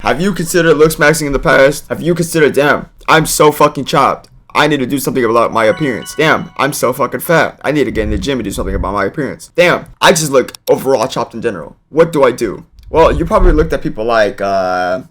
Have you considered looksmaxxing in the past? Have you considered, damn, I'm so fucking chopped, I need to do something about my appearance. Damn, I'm so fucking fat, I need to get in the gym and do something about my appearance. Damn, I just look overall chopped in general. What do I do? Well, you probably looked at people like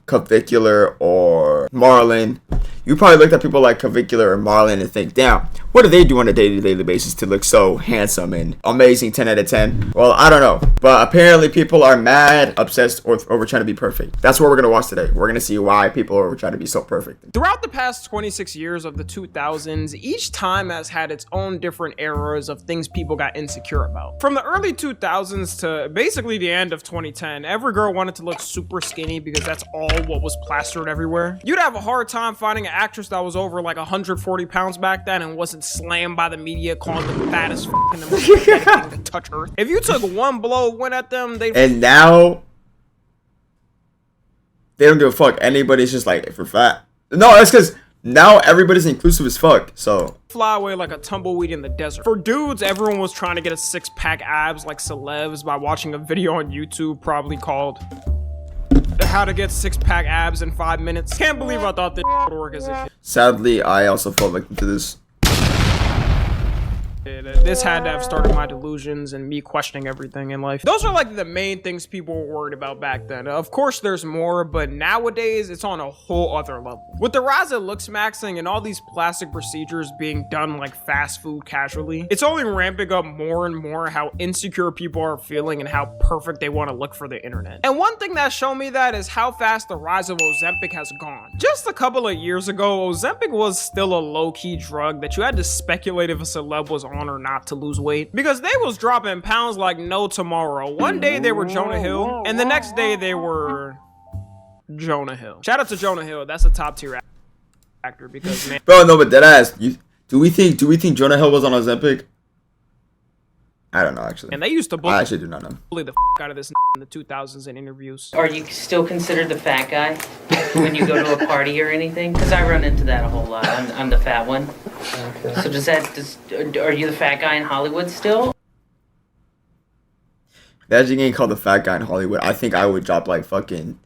Clavicular or Marlon. You probably looked at people like Clavicular or Marlon and think, damn, what do they do on a day-to-day basis to look so handsome and amazing, 10 out of 10? Well, I don't know. But apparently people are mad, obsessed, or over trying to be perfect. That's what we're going to watch today. We're going to see why people are over trying to be so perfect. Throughout the past 26 years of the 2000s, each time has had its own different eras of things people got insecure about. From the early 2000s to basically the end of 2010, every girl wanted to look super skinny because that's all what was plastered everywhere. You'd have a hard time finding an actress that was over like 140 pounds back then and wasn't slammed by the media calling them fat as f*** and the most pathetic thing to touch earth. If you took one blow, went at them, they and now they don't give a fuck. Anybody's just like, if we're fat. No, that's because now everybody's inclusive as fuck, so fly away like a tumbleweed in the desert. For dudes, everyone was trying to get a six-pack abs like celebs by watching a video on YouTube probably called How to Get Six-Pack Abs in 5 Minutes. Can't believe I thought this would work as a shit. Sadly, I also fell victim to this. This had to have started my delusions and me questioning everything in life. Those are like the main things people were worried about back then. Of course there's more, but nowadays it's on a whole other level. With the rise of looksmaxxing and all these plastic procedures being done like fast food casually, it's only ramping up more and more how insecure people are feeling and how perfect they want to look for the internet. And one thing that showed me that is how fast the rise of Ozempic has gone. Just a couple of years ago, Ozempic was still a low-key drug that you had to speculate if a celeb was on or not to lose weight, because they was dropping pounds like no tomorrow. One day they were Jonah Hill and the next day they were Jonah Hill. Shout out to Jonah Hill, that's a top tier actor because man. Bro, no, but deadass, do we think Jonah Hill was on Ozempic? I don't know, actually. And they used to I actually do not know. bully the out of this in the 2000s in interviews. Are you still considered the fat guy when you go to a party or anything? Because I run into that a whole lot. I'm the fat one. Okay. So are you the fat guy in Hollywood still? Imagine getting called the fat guy in Hollywood. I think I would drop like fucking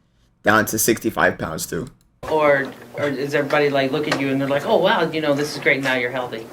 down to 65 pounds too. Or is everybody like look at you and they're like, oh wow, you know, this is great, now you're healthy?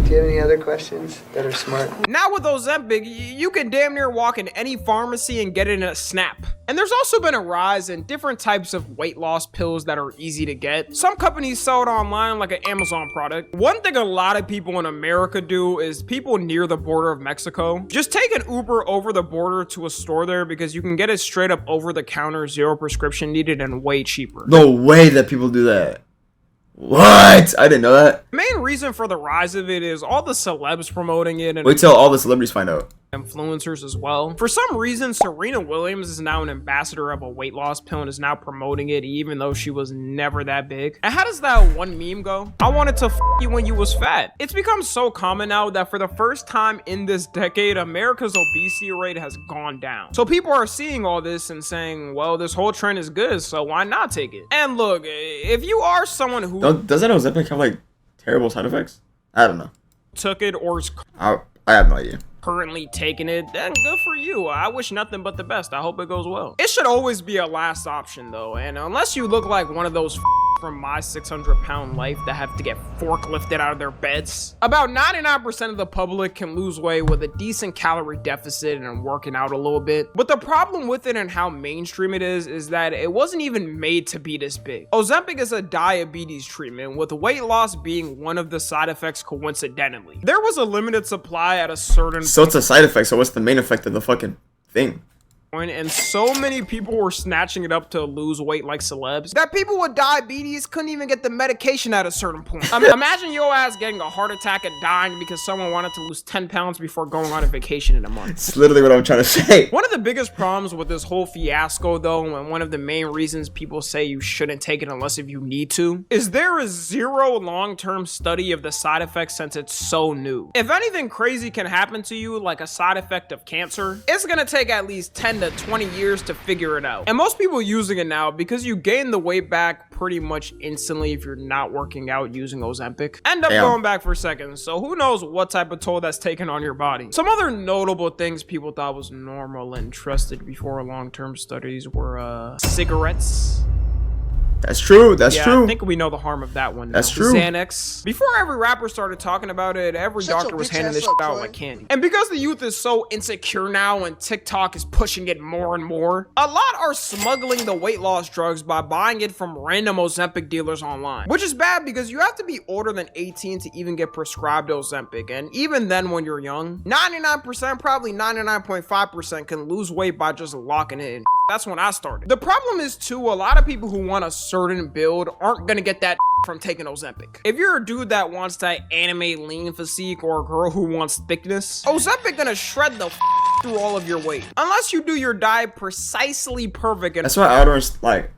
Do you have any other questions that are smart? Now with Ozempic, you can damn near walk in any pharmacy and get it in a snap. And there's also been a rise in different types of weight loss pills that are easy to get. Some companies sell it online like an Amazon product. One thing a lot of people in America do is people near the border of Mexico just take an Uber over the border to a store there because you can get it straight up over the counter, zero prescription needed, and way cheaper. No way that people do that. What? I didn't know that. The main reason for the rise of it is all the celebs promoting it and wait till all the celebrities find out. Influencers as well. For some reason, Serena Williams is now an ambassador of a weight loss pill and is now promoting it even though she was never that big. And how does that one meme go? I wanted to f you when you was fat. It's become so common now that for the first time in this decade, America's obesity rate has gone down. So people are seeing all this and saying, well, this whole trend is good, so why not take it? And look, if you are someone who doesn't Ozempic have like terrible side effects? I don't know. Took it or is I have no idea. Currently taking it, then good for you. I wish nothing but the best. I hope it goes well. It should always be a last option though, and unless you look like one of those from My 600-Pound Life that have to get forklifted out of their beds. About 99% of the public can lose weight with a decent calorie deficit and working out a little bit. But the problem with it and how mainstream it is that it wasn't even made to be this big. Ozempic is a diabetes treatment with weight loss being one of the side effects coincidentally. There was a limited supply at a certain So it's a side effect, so what's the main effect of the fucking thing? And so many people were snatching it up to lose weight like celebs that people with diabetes couldn't even get the medication at a certain point. I mean, imagine your ass getting a heart attack and dying because someone wanted to lose 10 pounds before going on a vacation in a month. It's literally what I'm trying to say. One of the biggest problems with this whole fiasco though, and one of the main reasons people say you shouldn't take it unless if you need to, is there is zero long-term study of the side effects since it's so new. If anything crazy can happen to you, like a side effect of cancer, it's gonna take at least 10 to 20 years to figure it out. And most people using it now because you gain the weight back pretty much instantly if you're not working out using Ozempic. End up going back for seconds, so who knows what type of toll that's taken on your body. Some other notable things people thought was normal and trusted before long-term studies were cigarettes, That's true. That's yeah, true. I think we know the harm of that one. That's now. true. Xanax. Before every rapper started talking about it, every doctor was handing this shit out like candy. And because the youth is so insecure now and TikTok is pushing it more and more, a lot are smuggling the weight loss drugs by buying it from random Ozempic dealers online. Which is bad because you have to be older than 18 to even get prescribed Ozempic. And even then when you're young, 99%, probably 99.5% can lose weight by just locking it in. That's when I started. The problem is too, a lot of people who want a certain build aren't gonna get that from taking Ozempic. If you're a dude that wants that anime lean physique or a girl who wants thickness, Ozempic gonna shred the through all of your weight. Unless you do your diet precisely perfect. And that's why I don't like.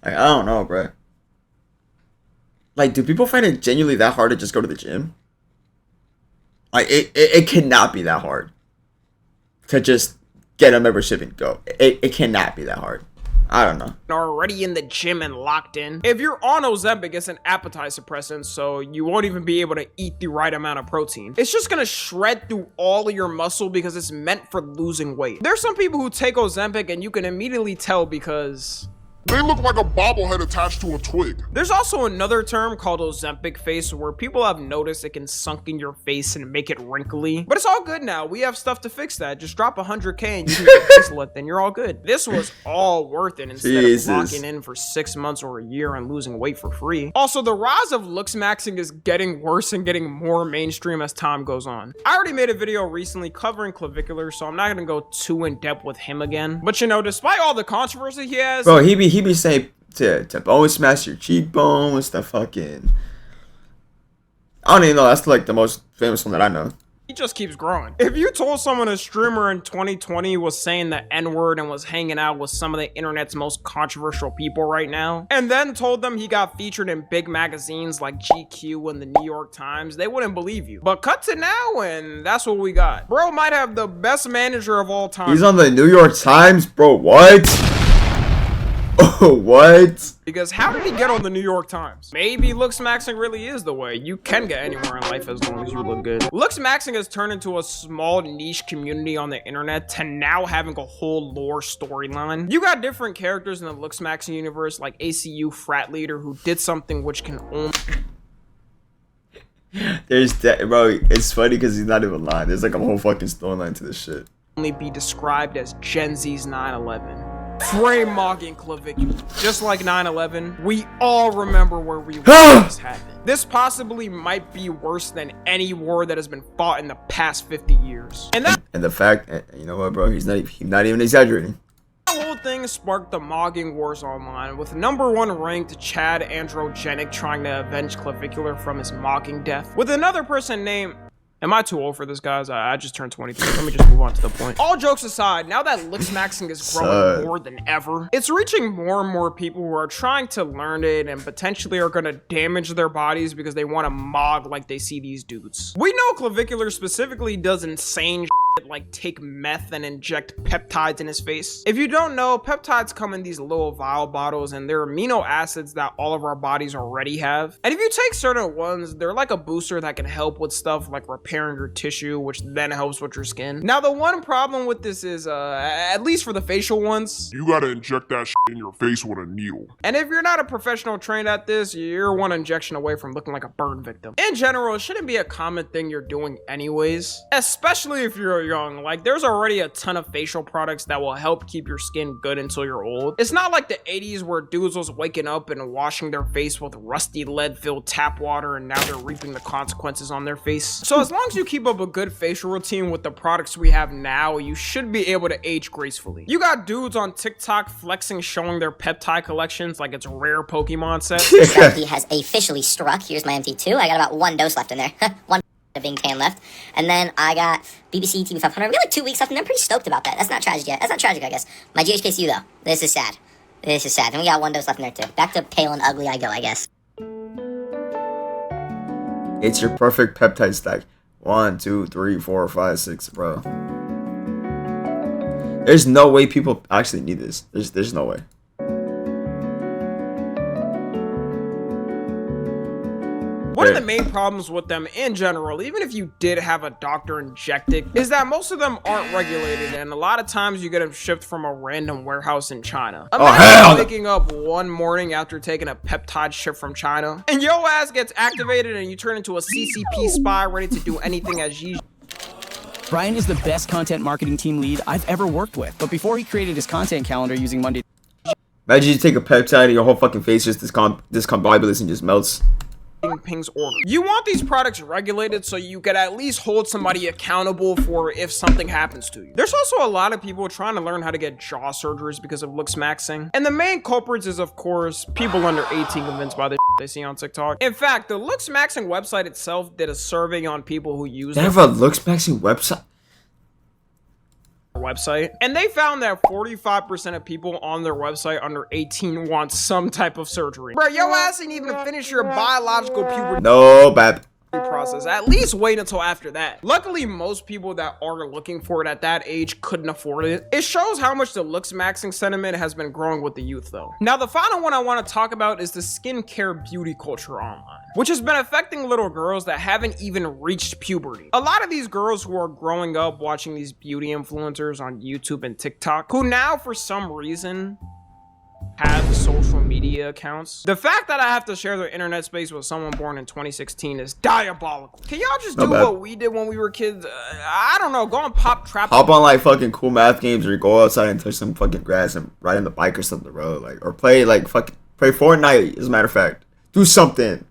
I don't know, bro. Like, do people find it genuinely that hard to just go to the gym? Like, it cannot be that hard to just get a membership and go. It cannot be that hard. I don't know. Already in the gym and locked in. If you're on Ozempic, it's an appetite suppressant, so you won't even be able to eat the right amount of protein. It's just gonna shred through all of your muscle because it's meant for losing weight. There's some people who take Ozempic and you can immediately tell because they look like a bobblehead attached to a twig. There's also another term called Ozempic face where people have noticed it can sunk in your face and make it wrinkly. But it's all good now. We have stuff to fix that. Just drop 100K and you can get a facelift and you're all good. This was all worth it instead of locking in for 6 months or a year and losing weight for free. Also, the rise of looksmaxxing is getting worse and getting more mainstream as time goes on. I already made a video recently covering clavicular, so I'm not gonna go too in depth with him again. But you know, despite all the controversy he has, bro, he be saying to bone smash your cheekbones, the fucking, I don't even know, that's like the most famous one that I know. he just keeps growing. If you told someone a streamer in 2020 was saying the N-word and was hanging out with some of the internet's most controversial people right now, and then told them he got featured in big magazines like GQ and the New York Times, they wouldn't believe you. But cut to now and that's what we got. Bro might have the best manager of all time. He's on the New York Times, bro, what? Oh, what? Because how did he get on the New York Times? Maybe looksmaxxing really is the way. You can get anywhere in life as long as you look good. Looksmaxxing has turned into a small niche community on the internet to now having a whole lore storyline. You got different characters in the looksmaxxing universe like ACU frat leader who did something which can only... There's that, bro, it's funny because he's not even lying. There's like a whole fucking storyline to this shit. ...only be described as Gen Z's 9/11. Frame mogging clavicular. Just like 9/11, we all remember where we were when this happened. This possibly might be worse than any war that has been fought in the past 50 years. And the fact, you know what, bro, he's not even exaggerating. The whole thing sparked the mogging wars online, with #1 ranked Chad Androgenic trying to avenge clavicular from his mocking death, with another person named... Am I too old for this, guys? I just turned 23. Let me just move on to the point. All jokes aside, now that looksmaxxing is growing more than ever, it's reaching more and more people who are trying to learn it and potentially are gonna damage their bodies because they want to mog like they see these dudes. We know clavicular specifically does insane shit like take meth and inject peptides in his face. If you don't know, peptides come in these little vial bottles and they're amino acids that all of our bodies already have. And if you take certain ones, they're like a booster that can help with stuff like repairing your tissue, which then helps with your skin. Now, the one problem with this is, at least for the facial ones, you gotta inject that shit in your face with a needle. And if you're not a professional trained at this, you're one injection away from looking like a burn victim. In general, it shouldn't be a common thing you're doing anyways, especially if you're young. Like, there's already a ton of facial products that will help keep your skin good until you're old. It's not like the 80s where dudes was waking up and washing their face with rusty lead-filled tap water and now they're reaping the consequences on their face. So as long as you keep up a good facial routine with the products we have now, you should be able to age gracefully. You got dudes on TikTok flexing, showing their peptide collections like it's rare Pokemon sets. Strategy has officially struck. Here's my MT2. I got about 1 dose left in there. 1 of being tan left. And then I got BBC TV 500. We got like 2 weeks left and I'm pretty stoked about that. That's not tragic yet. That's not tragic, I guess. My GHKCU though. This is sad. This is sad. And we got 1 dose left in there too. Back to pale and ugly I go, I guess. It's your perfect peptide stack. 1, 2, 3, 4, 5, 6, bro. There's no way people actually need this. There's no way. One of the main problems with them in general, even if you did have a doctor inject it, is that most of them aren't regulated, and a lot of times you get them shipped from a random warehouse in China. Imagine waking up one morning after taking a peptide ship from China, and your ass gets activated and you turn into a CCP spy ready to do anything as usual. Brian is the best content marketing team lead I've ever worked with, but before he created his content calendar using Monday... Imagine you take a peptide and your whole fucking face just discombobulates and just melts. Ping's order. You want these products regulated so you could at least hold somebody accountable for if something happens to you. There's also a lot of people trying to learn how to get jaw surgeries because of looksmaxxing. And the main culprits is, of course, people under 18 convinced by the they see on TikTok. In fact, the looksmaxxing website itself did a survey on people who use They have a looksmaxxing website? And they found that 45% of people on their website under 18 want some type of surgery. Bro, your ass ain't even finish your biological puberty. No, bad. Process. At least wait until after that. Luckily, most people that are looking for it at that age couldn't afford it. It shows how much the looksmaxxing sentiment has been growing with the youth though. Now, the final one I want to talk about is the skincare beauty culture online, which has been affecting little girls that haven't even reached puberty. A lot of these girls who are growing up watching these beauty influencers on YouTube and TikTok, who now for some reason have social media accounts. The fact that I have to share their internet space with someone born in 2016 is diabolical. Can y'all just do what we did when we were kids? I don't know, go and pop trap. Hop on like fucking cool math games or go outside and touch some fucking grass and ride on the bike or something, bro. Like, or play like fucking play Fortnite, as a matter of fact. Do something.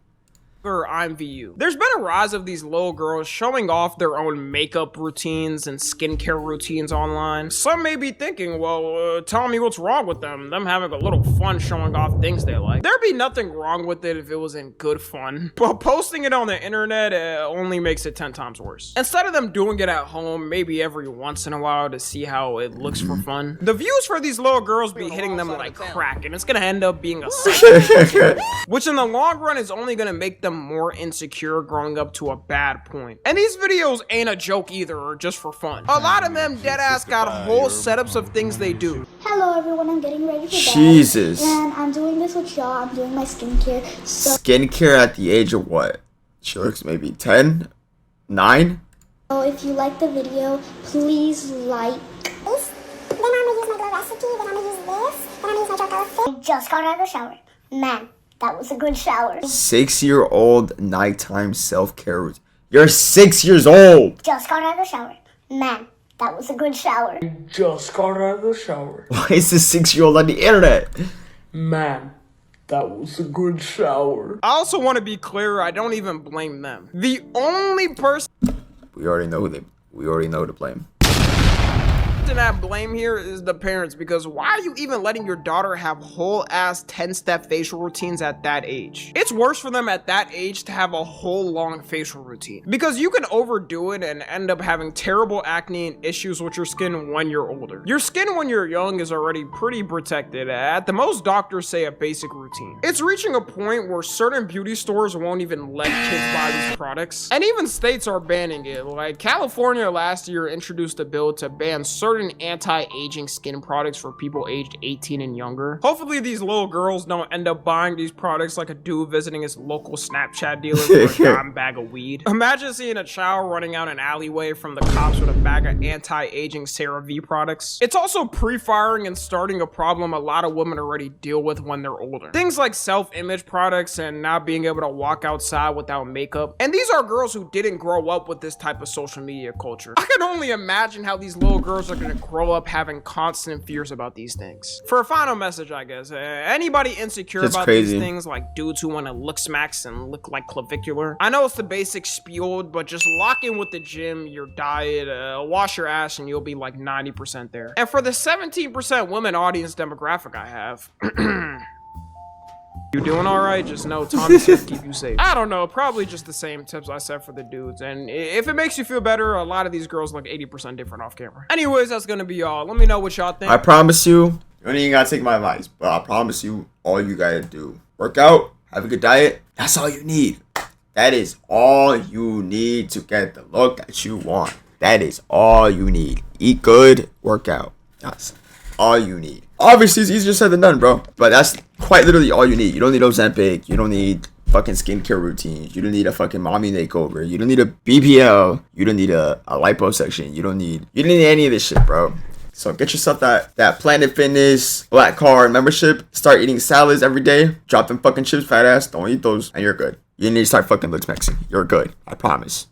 I'm VU. There's been a rise of these little girls showing off their own makeup routines and skincare routines online. Some may be thinking, well, tell me what's wrong with them having a little fun showing off things they like. There'd be nothing wrong with it if it was in good fun, but posting it on the internet only makes it 10 times worse. Instead of them doing it at home, maybe every once in a while to see how it looks for fun, the views for these little girls be hitting them like crack, and it's gonna end up being a cycle, which in the long run is only gonna make them more insecure growing up to a bad point. And these videos ain't a joke either, or just for fun. A lot of them deadass got whole setups of things they do. Hello everyone, I'm getting ready for bed. Jesus. And I'm doing this with y'all. I'm doing my skincare. Skincare at the age of what? She looks maybe 10? 9? So if you like the video, please like. Then I'm gonna use my glow recipe, then I'm gonna use this, then I'm gonna use my charcoal fit. I just got out of the shower. Man, that was a good shower. 6-year-old nighttime self-care routine. You're 6 years old. Just got out of the shower. Man, that was a good shower. Just got out of the shower. Why is this 6-year-old on the internet? Man, that was a good shower. I also want to be clear, I don't even blame them. The only person We already know to blame. that blame here is the parents, because why are you even letting your daughter have whole ass 10-step facial routines at that age? It's worse for them at that age to have a whole long facial routine, because you can overdo it and end up having terrible acne and issues with your skin when you're older. Your skin when you're young is already pretty protected. At the most, doctors say a basic routine. It's reaching a point where certain beauty stores won't even let kids buy these products, and even states are banning it. Like California last year introduced a bill to ban certain anti-aging skin products for people aged 18 and younger. Hopefully these little girls don't end up buying these products like a dude visiting his local Snapchat dealer for a dime bag of weed. Imagine seeing a child running out an alleyway from the cops with a bag of anti-aging CeraVe products. It's also pre-firing and starting a problem a lot of women already deal with when they're older. Things like self-image products and not being able to walk outside without makeup. And these are girls who didn't grow up with this type of social media culture. I can only imagine how these little girls are gonna grow up having constant fears about these things. For a final message, I guess, anybody insecure about these things, like dudes who want to look smacks and look like clavicular, I know it's the basic spiel, but just lock in with the gym, your diet, wash your ass, and you'll be like 90% there. And for the 17% women audience demographic I have, you doing all right? Just know Tommy said keep you safe. I don't know, probably just the same tips I said for the dudes. And if it makes you feel better, a lot of these girls look 80% different off camera. Anyways, that's gonna be all. Let me know what y'all think. I promise you, you don't even gotta take my advice, but I promise you, all you gotta do, work out, have a good diet. That's all you need. That is all you need to get the look that you want. That is all you need. Eat good, work out. That's all you need. Obviously, it's easier said than done, bro. But that's quite literally all you need. You don't need Ozempic. You don't need fucking skincare routines. You don't need a fucking mommy makeover. You don't need a BBL. You don't need a liposuction. You don't need any of this shit, bro. So get yourself that Planet Fitness Black Card membership. Start eating salads every day. Drop them fucking chips, fat ass. Don't eat those, and you're good. You need to start fucking looksmaxxing. You're good. I promise.